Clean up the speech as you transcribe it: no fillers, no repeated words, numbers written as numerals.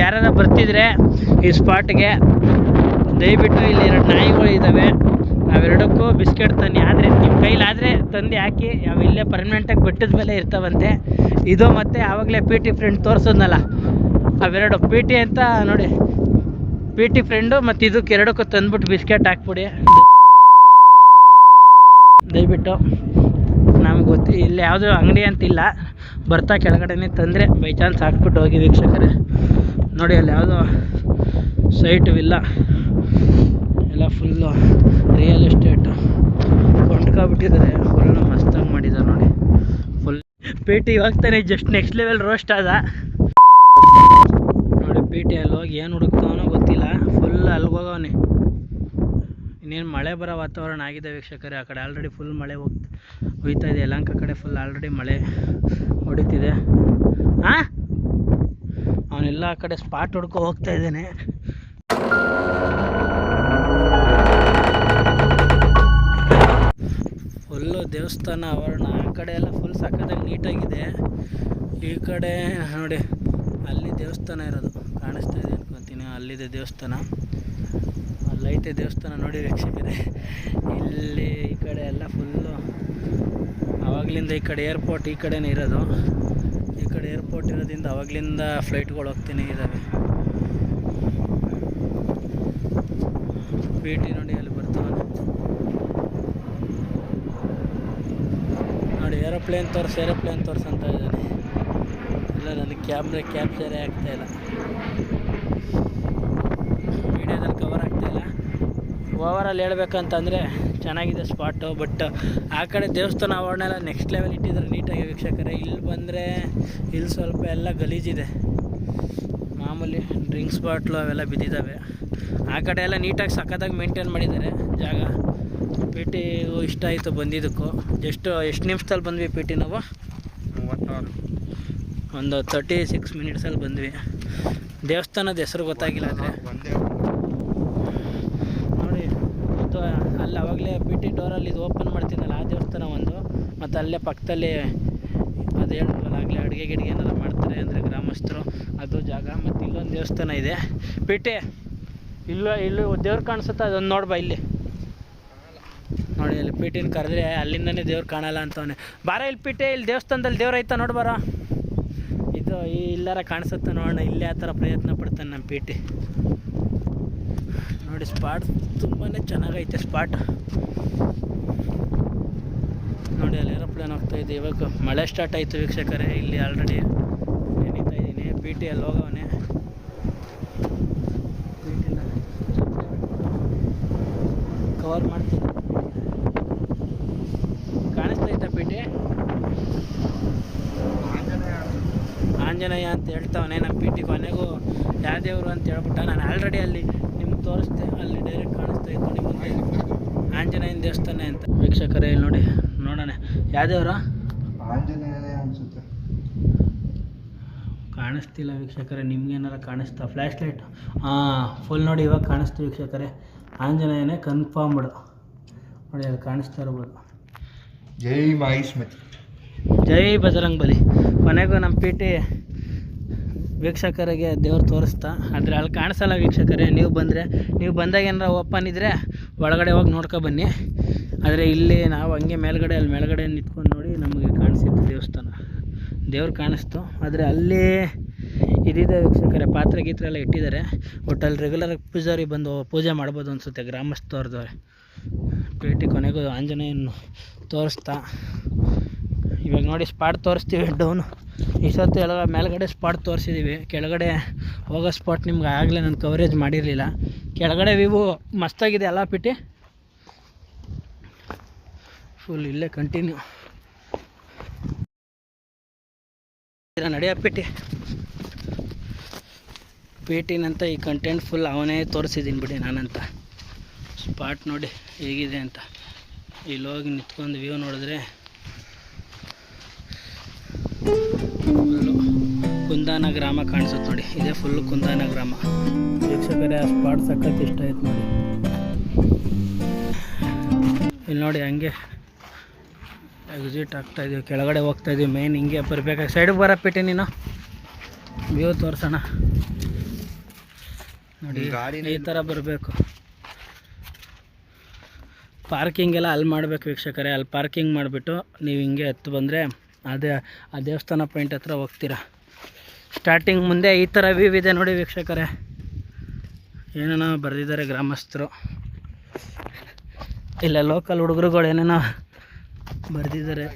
ಯಾರು ಬರ್ತಿದ್ರೆ ಈ ಸ್ಪಾಟ್ಗೆ ದಯವಿಟ್ಟು ಇಲ್ಲಿ 2 ನಾಯಿಗಳು ಇದ್ದಾವೆ, ಅವೆರಡಕ್ಕೂ ಬಿಸ್ಕೆಟ್ ತನ್ನಿ. ಆದರೆ ನಿಮ್ಮ ಕೈಲಾದರೆ ತಂದು ಹಾಕಿ, ಅವು ಇಲ್ಲೇ ಪರ್ಮನೆಂಟಾಗಿ ಬೆಟ್ಟದ ಮೇಲೆ ಇರ್ತಾವಂತೆ. ಇದು ಮತ್ತು ಆವಾಗಲೇ ಪಿ ಟಿ ಫ್ರೆಂಡ್ ತೋರಿಸೋದ್ನಲ್ಲ, ಅವೆರಡು ಪಿ ಟಿ ಅಂತ ನೋಡಿ, ಪಿ ಟಿ ಫ್ರೆಂಡು ಮತ್ತು ಇದಕ್ಕೆ ಎರಡಕ್ಕೂ ತಂದ್ಬಿಟ್ಟು ಬಿಸ್ಕೆಟ್ ಹಾಕ್ಬಿಡಿ ದಯವಿಟ್ಟು. ನಮ್ಗೆ ಗೊತ್ತು ಇಲ್ಲಿ ಯಾವುದೂ ಅಂಗಡಿ ಅಂತಿಲ್ಲ, ಬರ್ತಾ ಕೆಳಗಡೆನೇ ತಂದರೆ ಬೈ ಚಾನ್ಸ್ ಹಾಕ್ಬಿಟ್ಟು ಹೋಗಿ ವೀಕ್ಷಕರೇ. ನೋಡಿ ಅಲ್ಲಿ ಯಾವುದೋ ಸೈಟು ಇಲ್ಲ, ಎಲ್ಲ ಫುಲ್ಲು ರಿಯಲ್ ಎಸ್ಟೇಟು ಕೊಂಡ್ಕೊಬಿಟ್ಟಿದ್ದಾರೆ, ಫುಲ್ಲು ಮಸ್ತಾಗಿ ಮಾಡಿದ್ದಾರೆ ನೋಡಿ. ಫುಲ್ ಪಿ ಟಿ ಹೋಗ್ತಾನೆ ಜಸ್ಟ್ ನೆಕ್ಸ್ಟ್ ಲೆವೆಲ್ ರೋಸ್ಟ್ ಆದ ನೋಡಿ. ಪಿ ಟಿ ಅಲ್ಲಿ ಹೋಗಿ ಏನು ಹುಡುಕ್ತಾವನೋ ಗೊತ್ತಿಲ್ಲ, ಫುಲ್ ಅಲ್ಗೋಗವನೆ. ಇನ್ನೇನು ಮಳೆ ಬರೋ ವಾತಾವರಣ ಆಗಿದೆ ವೀಕ್ಷಕರೇ. ಆ ಕಡೆ ಆಲ್ರೆಡಿ ಫುಲ್ ಮಳೆ ಹೋಯ್ತಾ ಇದೆ, ಯಲಹಂಕ ಕಡೆ ಫುಲ್ ಆಲ್ರೆಡಿ ಮಳೆ ಹೊಡಿತಿದೆ. ಅವನೆಲ್ಲ ಆ ಕಡೆ ಸ್ಪಾಟ್ ಹುಡ್ಕೊ ಹೋಗ್ತಾ ಇದ್ದಾನೆ. ಫುಲ್ಲು ದೇವಸ್ಥಾನ ಆವರಣ, ಆ ಕಡೆ ಎಲ್ಲ ಫುಲ್ ಸಕ್ಕತ್ತಾಗಿ ನೀಟಾಗಿದೆ. ಈ ಕಡೆ ನೋಡಿ ಅಲ್ಲಿ ದೇವಸ್ಥಾನ ಇರೋದು ಕಾಣಿಸ್ತಾ ಇದೆ ಅನ್ಕೊತೀನಿ, ಅಲ್ಲಿದೆ ದೇವಸ್ಥಾನ, ಅಲ್ಲೈತೆ ದೇವಸ್ಥಾನ ನೋಡಿ ವೀಕ್ಷಕರೇ. ಇಲ್ಲಿ ಈ ಕಡೆ ಎಲ್ಲ ಫುಲ್ಲು ಆವಾಗಲಿಂದ ಈ ಕಡೆ ಏರ್ಪೋರ್ಟ್ ಈ ಕಡೆನೇ ಇರೋದು. ಈ ಕಡೆ ಏರ್ಪೋರ್ಟ್ ಇರೋದ್ರಿಂದ ಆವಾಗಲಿಂದ ಫ್ಲೈಟ್ಗಳು ಹೋಗ್ತಾನೆ ಇದ್ದಾವೆ. ಪಿ ಟಿ ನೋಡಿ ಅಲ್ಲಿ ಬರ್ತಾವೆ ನೋಡಿ. ಏರೋಪ್ಲೇನ್ ತೋರಿಸಿ ಅಂತ ಇದ್ದಾನೆ. ಇಲ್ಲ ನನಗೆ ಕ್ಯಾಪ್ಚರೇ ಆಗ್ತಾಯಿಲ್ಲ, ವೀಡಿಯೋದಲ್ಲಿ ಕವರ್ ಆಗ್ತಾಯಿಲ್ಲ. ಓವರಾಲ್ ಹೇಳ್ಬೇಕಂತಂದರೆ ಚೆನ್ನಾಗಿದೆ ಸ್ಪಾಟು, ಬಟ್ ಆ ಕಡೆ ದೇವಸ್ಥಾನ ಆವರಣ ಎಲ್ಲ ನೆಕ್ಸ್ಟ್ ಲೆವೆಲ್ ಇಟ್ಟಿದ್ದಾರೆ ನೀಟಾಗಿ ವೀಕ್ಷಕರೇ. ಇಲ್ಲಿ ಬಂದರೆ ಇಲ್ಲಿ ಸ್ವಲ್ಪ ಎಲ್ಲ ಗಲೀಜಿದೆ, ಮಾಮೂಲಿ ಡ್ರಿಂಕ್ಸ್ ಬಾಟ್ಲು ಅವೆಲ್ಲ ಬಿದ್ದಿದ್ದಾವೆ. ಆ ಕಡೆ ಎಲ್ಲ ನೀಟಾಗಿ ಸಖತ್ತಾಗಿ ಮೇಂಟೈನ್ ಮಾಡಿದ್ದಾರೆ ಜಾಗ. ಪಿ ಟಿಗೂ ಇಷ್ಟ ಆಯಿತು ಬಂದಿದ್ದಕ್ಕೂ. ಎಷ್ಟು ನಿಮಿಷದಲ್ಲಿ ಬಂದ್ವಿ ಪಿ ಟಿ ನಾವು? ಒಂದು 36 ಮಿನಿಟ್ಸಲ್ಲಿ ಬಂದ್ವಿ. ದೇವಸ್ಥಾನದ ಹೆಸರು ಗೊತ್ತಾಗಿಲ್ಲ ಆದರೆ ನೋಡಿ. ಮತ್ತು ಅಲ್ಲಿ ಆವಾಗಲೇ ಪಿ ಟಿ ಡೋರಲ್ಲಿ ಇದು ಓಪನ್ ಮಾಡ್ತಿದ್ದಲ್ಲ ಆ ದೇವಸ್ಥಾನ ಒಂದು, ಮತ್ತು ಅಲ್ಲೇ ಪಕ್ಕದಲ್ಲಿ ಅದು ಹೇಳಿದ್ವಲ್ಲ ಆಗಲೇ ಅಡುಗೆ ಗಿಡಿಗೆ ಏನಾರು ಮಾಡ್ತಾರೆ ಅಂದರೆ ಗ್ರಾಮಸ್ಥರು, ಅದು ಜಾಗ. ಮತ್ತು ಇಲ್ಲೊಂದು ದೇವಸ್ಥಾನ ಇದೆ ಪಿ ಟಿ. ಇಲ್ಲೂ ದೇವ್ರು ಕಾಣಿಸುತ್ತೆ, ಅದೊಂದು ನೋಡ್ಬಾ ಇಲ್ಲಿ ನೋಡಿ. ಅಲ್ಲಿ ಪಿ ಟಿನ ಕರೆದ್ರೆ ಅಲ್ಲಿಂದನೇ ದೇವ್ರು ಕಾಣಲ್ಲ ಅಂತವನೆ. ಬಾರ ಇಲ್ಲಿ ಪಿ ಟಿ, ಇಲ್ಲಿ ದೇವಸ್ಥಾನದಲ್ಲಿ ದೇವ್ರು ಐತ ನೋಡ್ಬಾರ. ಇದು ಇಲ್ಲಾರ ಕಾಣಿಸುತ್ತೆ ನೋಡೋಣ. ಇಲ್ಲೇ ಆ ಥರ ಪ್ರಯತ್ನ ಪಡ್ತಾನೆ ನಮ್ಮ ಪಿ ಟಿ ನೋಡಿ. ಸ್ಪಾಟ್ ತುಂಬಾ ಚೆನ್ನಾಗೈತೆ ಸ್ಪಾಟ್ ನೋಡಿ. ಅಲ್ಲಿ ಏರೋಪ್ಲೇನ್ ಹೋಗ್ತಾಯಿದೆ. ಇವಾಗ ಮಳೆ ಸ್ಟಾರ್ಟ್ ಆಯಿತು ವೀಕ್ಷಕರೇ. ಇಲ್ಲಿ ಆಲ್ರೆಡಿ ನೆನೀತಾ ಇದ್ದೀನಿ. ಪಿ ಟಿ ಅಲ್ಲಿ ಹೋಗವನೆ. ಕವರ್ ಮಾಡ್ತೀನಿ, ಕಾಣಿಸ್ತೈತ ಪಿ ಟಿ? ಆಂಜನೇಯ ಅಂತ ಹೇಳ್ತಾವನೆ ನಮ್ಮ ಪಿ ಟಿ. ಕೊನೆಗೂ ಯಾವ ದೇವರು ಅಂತ ಹೇಳ್ಬಿಟ್ಟ. ನಾನು ಆಲ್ರೆಡಿ ಅಲ್ಲಿ ನಿಮ್ಗೆ ತೋರಿಸ್ದೆ, ಅಲ್ಲಿ ಡೈರೆಕ್ಟ್ ಕಾಣಿಸ್ತಾ ಇತ್ತು ನಿಮಗೆ ಆಂಜನೇಯನ ದೇವಸ್ಥಾನ ಅಂತ ವೀಕ್ಷಕರೇ. ಇಲ್ಲಿ ನೋಡಿ, ನೋಡೋಣ ಯಾವ ದೇವರು? ಆಂಜನೇಯನೇ ಅನಿಸುತ್ತೆ, ಕಾಣಿಸ್ತಿಲ್ಲ ವೀಕ್ಷಕರೇ. ನಿಮ್ಗೇನಾರ ಕಾಣಿಸ್ತಾ? ಫ್ಲ್ಯಾಶ್ ಲೈಟ್ ಫುಲ್ ನೋಡಿ, ಇವಾಗ ಕಾಣಿಸ್ತು ವೀಕ್ಷಕರೇ. ಆಂಜನೇಯನೇ ಕನ್ಫರ್ಮ್ಡ್ ನೋಡಿ, ಅಲ್ಲಿ ಕಾಣಿಸ್ತಾ ಇರ್ಬೋದು. ಜೈ ಮಹಿಷ್ಮತಿ, ಜೈ ಬಜರಂಗ್ ಬಲಿ. ಕೊನೆಗೂ ನಮ್ಮ ಪಿ ಟಿ ವೀಕ್ಷಕರಿಗೆ ದೇವ್ರು ತೋರಿಸ್ತಾ. ಆದರೆ ಅಲ್ಲಿ ಕಾಣಿಸಲ್ಲ ವೀಕ್ಷಕರೇ. ನೀವು ಬಂದಾಗ ಏನಾರ ಓಪನ್ ಇದ್ದರೆ ಒಳಗಡೆ ಹೋಗಿ ನೋಡ್ಕೊಬನ್ನಿ. ಆದರೆ ಇಲ್ಲಿ ನಾವು ಹಂಗೆ ಮೇಲ್ಗಡೆ, ಅಲ್ಲಿ ಮೇಲ್ಗಡೆ ನಿಂತ್ಕೊಂಡು ನೋಡಿ ನಮಗೆ ಕಾಣಿಸಿತ್ತು ದೇವಸ್ಥಾನ, ದೇವ್ರು ಕಾಣಿಸ್ತು. ಆದರೆ ಅಲ್ಲಿ ಇದಿದೆ ವೀಕ್ಷಕರೇ, ಪಾತ್ರೆ ಗೀತ್ರೆ ಎಲ್ಲ ಇಟ್ಟಿದ್ದಾರೆ. ಒಟ್ಟಲ್ಲಿ ರೆಗ್ಯುಲರಾಗಿ ಪೂಜಾರಿ ಬಂದು ಪೂಜೆ ಮಾಡ್ಬೋದು ಅನಿಸುತ್ತೆ, ಗ್ರಾಮಸ್ಥವ್ರದವ್ರೆ. ಪಿ ಟಿ ಕೊನೆಗೂ ಆಂಜನೇಯನ ತೋರಿಸ್ತಾ. ಇವಾಗ ನೋಡಿ ಸ್ಪಾಟ್ ತೋರಿಸ್ತೀವಿ ಡೌನು. ಇಷ್ಟೊತ್ತು ಎಲ್ಲ ಮೇಲ್ಗಡೆ ಸ್ಪಾಟ್ ತೋರಿಸಿದ್ದೀವಿ, ಕೆಳಗಡೆ ಹೋಗೋ ಸ್ಪಾಟ್ ನಿಮ್ಗೆ ಆಗಲೇ ನಾನು ಕವರೇಜ್ ಮಾಡಿರಲಿಲ್ಲ. ಕೆಳಗಡೆ ವ್ಯೂ ಮಸ್ತಾಗಿದೆ ಅಲ್ಲ ಪಿ ಟಿ? ಫುಲ್ ಇಲ್ಲೇ ಕಂಟಿನ್ಯೂ ನಡೆಯ ಪಿ ಟಿನಂತ ಈ ಕಂಟೆಂಟ್ ಫುಲ್ ಅವನೇ ತೋರಿಸಿದ್ದೀನಿ ಬಿಡಿ ನಾನಂತ. ಸ್ಪಾಟ್ ನೋಡಿ ಹೇಗಿದೆ ಅಂತ. ಇಲ್ಲಿ ಹೋಗಿ ನಿಂತ್ಕೊಂಡು ವ್ಯೂ ನೋಡಿದ್ರೆ ಫುಲ್ಲು ಕುಂದಾನ ಗ್ರಾಮ ಕಾಣಿಸುತ್ತೆ ನೋಡಿ. ಇದೇ ಫುಲ್ಲು ಕುಂದಾನ ಗ್ರಾಮ ವೀಕ್ಷಕರೇ. ಆ ಸ್ಪಾಟ್ ಸಖತ್ ಇಷ್ಟ ಆಯ್ತು ನೋಡಿ. ಇಲ್ಲಿ ನೋಡಿ ಹಂಗೆ ಎಕ್ಸಿಟ್ ಆಗ್ತಾಯಿದ್ದೀವಿ, ಕೆಳಗಡೆ ಹೋಗ್ತಾಯಿದ್ದೀವಿ. ಮೇನ್ ಹಿಂಗೆ ಬರಬೇಕಾಗಿ ಸೈಡಿಗೆ ಬರೋ ಪಿ ಟಿ ನೀನು ವ್ಯೂ ತೋರಿಸೋಣ. ನೋಡಿ ಗಾಡಿನೇ ಈ ಥರ ಬರಬೇಕು. ಪಾರ್ಕಿಂಗ್ ಎಲ್ಲ ಅಲ್ಲಿ ಮಾಡಬೇಕು ವೀಕ್ಷಕರೇ. ಅಲ್ಲಿ ಪಾರ್ಕಿಂಗ್ ಮಾಡಿಬಿಟ್ಟು ನೀವು ಹಿಂಗೆ ಹತ್ತು ಬಂದರೆ ಅದೇ ಆ ದೇವಸ್ಥಾನ ಪಾಯಿಂಟ್ ಹತ್ರ ಹೋಗ್ತೀರಾ. ಸ್ಟಾರ್ಟಿಂಗ್ ಮುಂದೆ ಈ ಥರ ವ್ಯೂ ಇದೆ ನೋಡಿ ವೀಕ್ಷಕರೇ. ಏನೇನೋ ಬರೆದಿದ್ದಾರೆ ಗ್ರಾಮಸ್ಥರು. ಇಲ್ಲ ಲೋಕಲ್ ಹುಡುಗರುಗಳು ಏನೇನೋ ಬರೆದಿದ್ದಾರೆ.